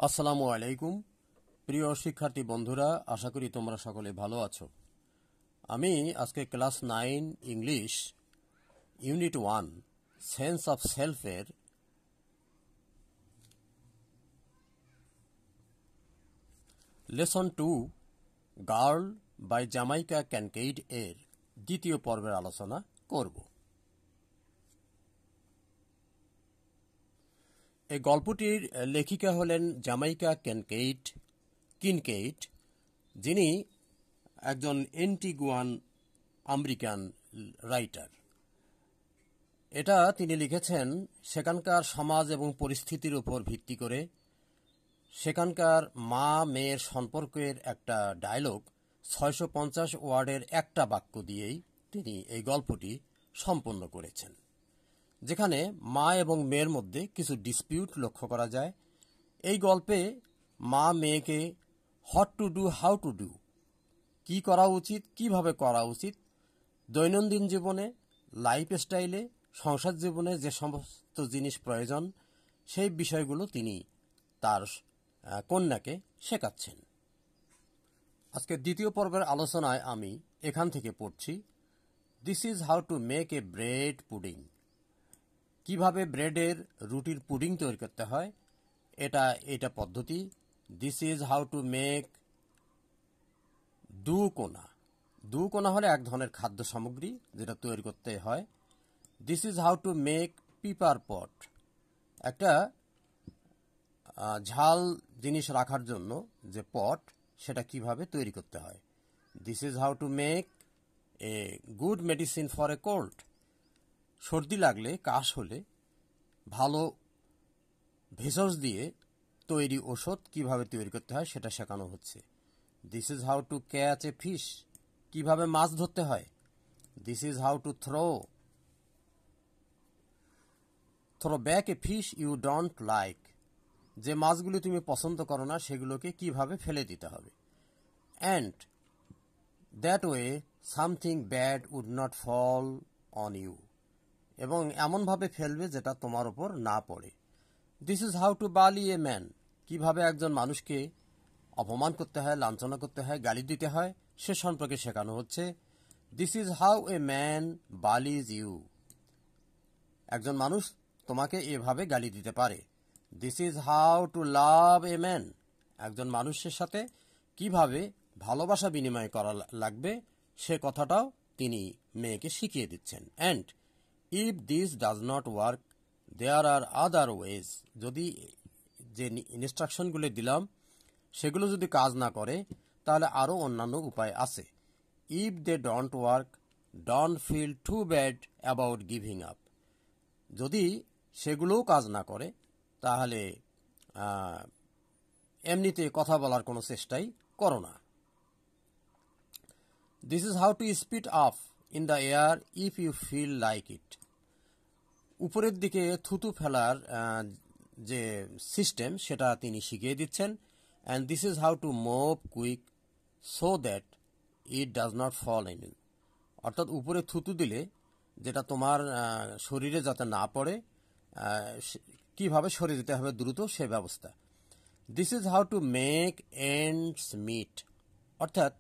আসসালামু আলাইকুম প্রিয় শিক্ষার্থী বন্ধুরা, আশা করি তোমরা সকলে ভালো আছো। আমি আজকে class 9 English unit 1 sense of সেলফের lesson 2 girl by Jamaica Kincaid এর দ্বিতীয় পর্বের আলোচনা করব। এই গল্পটির লেখিকা হলেন জামাইকা কিনকেইড, যিনি একজন এন্টিগুয়ান আমেরিকান রাইটার। এটা তিনি লিখেছেন সেখানকার সমাজ এবং পরিস্থিতির উপর ভিত্তি করে। সেখানকার মা মেয়ের সম্পর্কের একটা ডায়লগ 650 ওয়ার্ডের একটা বাক্য দিয়েই তিনি এই গল্পটি সম্পন্ন করেছেন, যেখানে মা এবং মেয়ের মধ্যে কিছু ডিসপিউট লক্ষ্য করা যায়। এই গল্পে মা মেয়েকে what to do, how to do, কি করা উচিত, কিভাবে করা উচিত, দৈনন্দিন জীবনে, লাইফ স্টাইলে, সংসার জীবনে যে সমস্ত জিনিস প্রয়োজন সেই বিষয়গুলো তিনি তার কন্যাকে শেখাচ্ছেন। আজকে দ্বিতীয় পর্বের আলোচনায় আমি এখান থেকে পড়ছি, this is how to make a bread pudding. কিভাবে ব্রেডের রুটির পুডিং তৈরি করতে হয় এটা পদ্ধতি। This is how to make দুকোনা হলে এক ধরনের খাদ্য সামগ্রী যেটা তৈরি করতে হয়। This is how to make pepper pot, একটা ঝাল জিনিস রাখার জন্য যে পট, সেটা কিভাবে তৈরি করতে হয়। This is how to make a good medicine for a cold, সর্দি লাগলে, কাশ হলে ভালো ভেষজ দিয়ে তৈরি ওষুধ কিভাবে তৈরি করতে হয় সেটা শেখানো হচ্ছে। This is how to catch a fish, কিভাবে মাছ ধরতে হয়। This is how to throw back a fish you don't like, যে মাছগুলো তুমি পছন্দ করো না সেগুলোকে কিভাবে ফেলে দিতে হবে। And that way something bad would not fall on you, এবং এমনভাবে ফেলবে যেটা তোমার ওপর না পড়ে। দিস ইজ হাউ টু বালি এ ম্যান, কিভাবে একজন মানুষকে অপমান করতে হয়, লাঞ্ছনা করতে হয়, গালি দিতে হয়, সে সম্পর্কে শেখানো হচ্ছে। This is how a man bullies you, একজন মানুষ তোমাকে এভাবে গালি দিতে পারে। This is how to love a man, একজন মানুষের সাথে কিভাবে ভালোবাসা বিনিময় করা লাগবে সে কথাটাও তিনি মেয়েকে শিখিয়ে দিচ্ছেন। And if this does not work there are other ways, যদি যে ইনস্ট্রাকশনগুলো দিলাম সেগুলো যদি কাজ না করে তাহলে আরও অন্যান্য উপায় আছে। If they don't work don't feel too bad about giving up, যদি সেগুলোও কাজ না করে তাহলে এমনিতে কথা বলার কোনো চেষ্টাই করো না। This is how to spit up in the air if you feel like it, উপরের দিকে থুতু ফেলার যে সিস্টেম সেটা তিনি শিখিয়ে দিচ্ছেন। And this is how to move quick so that it does not fall in you, অর্থাৎ উপরে থুতু দিলে যেটা তোমার শরীরে যাতে না পড়ে কিভাবে সরে যেতে হবে দ্রুত সে ব্যবস্থা। This is how to make ends meet, অর্থাৎ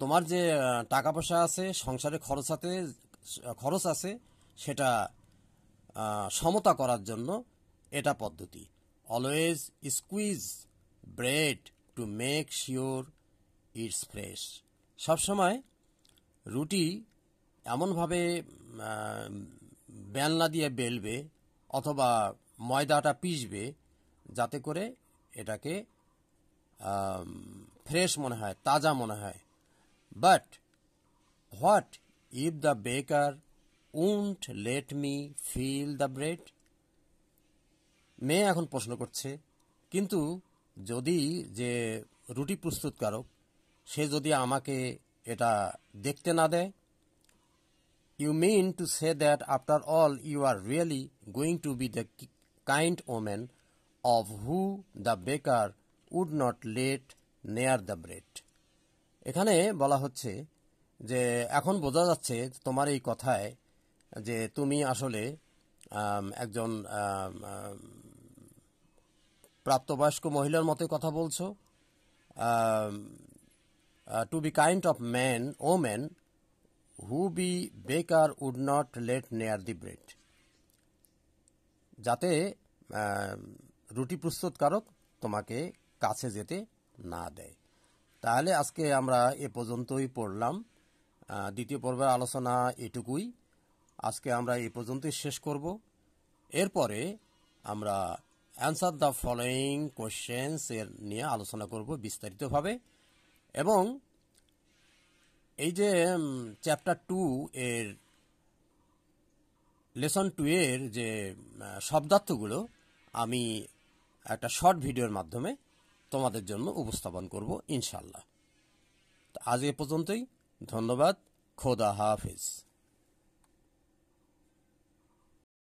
তোমার যে টাকা পয়সা আছে, সংসারে খরচ আছে সেটা সমতা করার জন্য এটা পদ্ধতি। Always squeeze bread to make sure it's fresh, সবসময় রুটি এমনভাবে বেলনা দিয়ে বেলবে অথবা ময়দাটা পিষবে যাতে করে এটাকে ফ্রেশ মনে হয়, তাজা মনে হয়। But what if the baker won't let me feel the bread, মেয়ে এখন প্রশ্ন করছে, কিন্তু যদি যে রুটি প্রস্তুতকারক সে যদি আমাকে এটা দেখতে না দেয়। You mean to say that after all you are really going to be the kind women of who the baker would not let near the bread. এখানে বলা হচ্ছে যে এখন বোঝা যাচ্ছে তোমার এই কথায় যে তুমি আসলে একজন প্রাপ্তবয়স্ক মহিলার মতে কথা বলছো। To be kind of man woman who be baker would not let near the bread, যাতে রুটি প্রস্তুতকারক তোমাকে কাছে যেতে না দেয়। তাহলে আজকে আমরা এ পর্যন্তই পড়লাম। দ্বিতীয় পর্বের আলোচনা এটুকুই। আজকে আমরা এই পর্যন্তই শেষ করব। এরপরে আমরা অ্যান্সার দ্য ফলোয়িং কোয়েশ্চেন্স এর নিয়ে আলোচনা করব বিস্তারিতভাবে। এবং এই যে চ্যাপ্টার 2 এর লেসন 2 এর যে শব্দার্থগুলো আমি একটা শর্ট ভিডিওর মাধ্যমে তোমাদের জন্য উপস্থাপন করব ইনশাল্লাহ। আজ এ পর্যন্তই। ধন্যবাদ। খোদা হাফেজ।